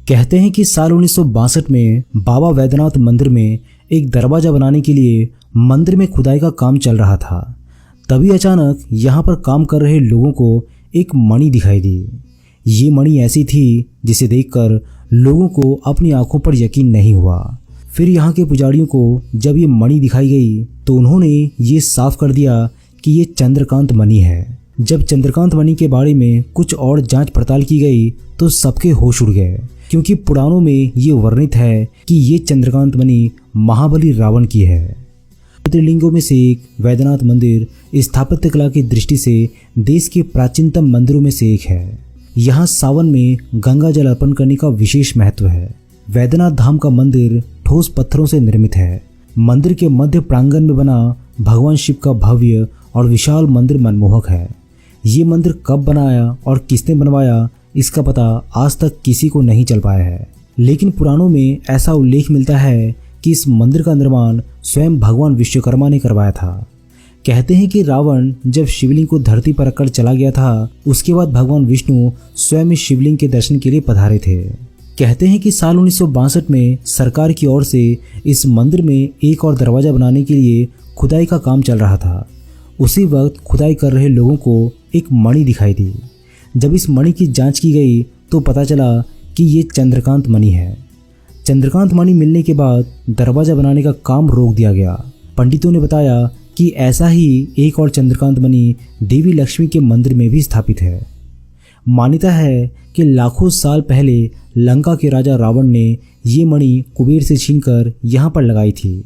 कहते हैं कि साल 1962 में बाबा वैद्यनाथ मंदिर में एक दरवाजा बनाने के लिए मंदिर में खुदाई का काम चल रहा था। तभी अचानक यहाँ पर काम कर रहे लोगों को एक मणि दिखाई दी। ये मणि ऐसी थी जिसे देखकर लोगों को अपनी आंखों पर यकीन नहीं हुआ। फिर यहाँ के पुजारियों को जब ये मणि दिखाई गई तो उन्होंने ये साफ कर दिया कि ये चंद्रकांत मणि है। जब चंद्रकांत मणि के बारे में कुछ और जांच पड़ताल की गई तो सबके होश उड़ गए, क्योंकि पुराणों में ये वर्णित है कि ये चंद्रकांत मणि महाबली रावण की है। ज्योतिर्लिंगों में से एक वैद्यनाथ मंदिर स्थापत्य कला की दृष्टि से देश के प्राचीनतम मंदिरों में से एक है। यहाँ सावन में गंगा जल अर्पण करने का विशेष महत्व है। वैद्यनाथ धाम का मंदिर ठोस पत्थरों से निर्मित है। मंदिर के मध्य प्रांगण में बना भगवान शिव का भव्य और विशाल मंदिर मनमोहक है। ये मंदिर कब बनाया और किसने बनवाया इसका पता आज तक किसी को नहीं चल पाया है, लेकिन पुराणों में ऐसा उल्लेख मिलता है कि इस मंदिर का निर्माण स्वयं भगवान विश्वकर्मा ने करवाया था। कहते हैं कि रावण जब शिवलिंग को धरती पर रखकर चला गया था, उसके बाद भगवान विष्णु स्वयं इस शिवलिंग के दर्शन के लिए पधारे थे। कहते हैं कि साल 1962 में सरकार की ओर से इस मंदिर में एक और दरवाजा बनाने के लिए खुदाई का काम चल रहा था। उसी वक्त खुदाई कर रहे लोगों को एक मणि दिखाई दी। जब इस मणि की जांच की गई तो पता चला कि ये चंद्रकांत मणि है। चंद्रकांत मणि मिलने के बाद दरवाजा बनाने का काम रोक दिया गया। पंडितों ने बताया कि ऐसा ही एक और चंद्रकांत मणि देवी लक्ष्मी के मंदिर में भी स्थापित है। मान्यता है कि लाखों साल पहले लंका के राजा रावण ने ये मणि कुबेर से छीनकर यहाँ पर लगाई थी।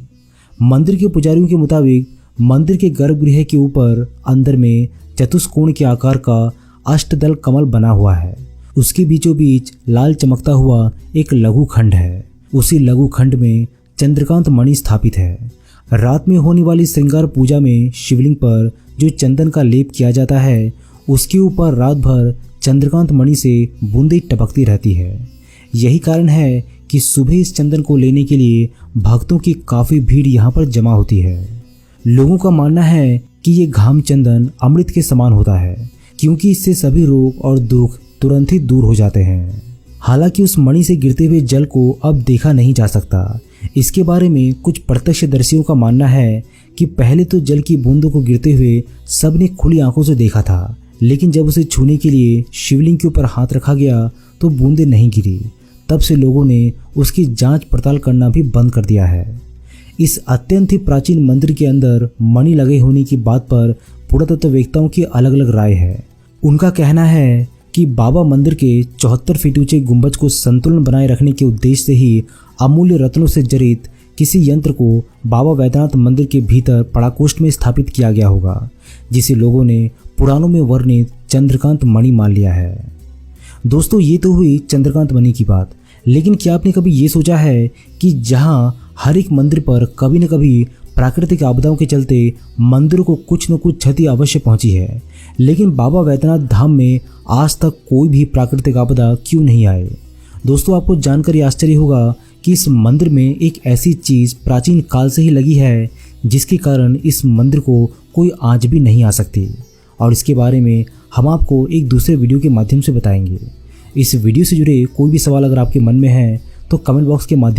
मंदिर के पुजारियों के मुताबिक मंदिर के गर्भगृह के ऊपर अंदर में चतुष्कोण के आकार का अष्टदल कमल बना हुआ है। उसके बीचों बीच लाल चमकता हुआ एक लघु खंड है। उसी लघु खंड में चंद्रकांत मणि स्थापित है। रात में होने वाली श्रृंगार पूजा में शिवलिंग पर जो चंदन का लेप किया जाता है, उसके ऊपर रात भर चंद्रकांत मणि से बूंदें टपकती रहती है। यही कारण है कि सुबह इस चंदन को लेने के लिए भक्तों की काफ़ी भीड़ यहाँ पर जमा होती है। लोगों का मानना है कि ये घाम चंदन अमृत के समान होता है, क्योंकि इससे सभी रोग और दुख तुरंत ही दूर हो जाते हैं। हालांकि उस मणि से गिरते हुए जल को अब देखा नहीं जा सकता। इसके बारे में कुछ प्रत्यक्षदर्शियों का मानना है कि पहले तो जल की बूंदों को गिरते हुए सबने खुली आंखों से देखा था, लेकिन जब उसे छूने के लिए शिवलिंग के ऊपर हाथ रखा गया तो बूंदें नहीं गिरी। तब से लोगों ने उसकी जांच पड़ताल करना भी बंद कर दिया है। इस अत्यंत ही प्राचीन मंदिर के अंदर मणि लगे होने की बात पर पुरातत्ववेत्ताओं की अलग अलग राय है। उनका कहना है कि बाबा मंदिर के 74 फीट ऊंचे गुंबज को संतुलन बनाए रखने के उद्देश्य से ही अमूल्य रत्नों से जड़ित किसी यंत्र को बाबा वैद्यनाथ मंदिर के भीतर पड़ाकोष्ठ में स्थापित किया गया होगा, जिसे लोगों ने पुराणों में वर्णित चंद्रकांत मणि मान लिया है। दोस्तों, ये तो हुई चंद्रकांत मणि की बात, लेकिन क्या आपने कभी ये सोचा है कि जहां हर एक मंदिर पर कभी न कभी प्राकृतिक आपदाओं के चलते मंदिरों को कुछ न कुछ क्षति अवश्य पहुंची है, लेकिन बाबा वैद्यनाथ धाम में आज तक कोई भी प्राकृतिक आपदा क्यों नहीं आए? दोस्तों, आपको जानकर ये आश्चर्य होगा कि इस मंदिर में एक ऐसी चीज़ प्राचीन काल से ही लगी है जिसके कारण इस मंदिर को कोई आज भी नहीं आ सकती, और इसके बारे में हम आपको एक दूसरे वीडियो के माध्यम से बताएंगे। इस वीडियो से जुड़े कोई भी सवाल अगर आपके मन में है तो कमेंट बॉक्स के माध्यम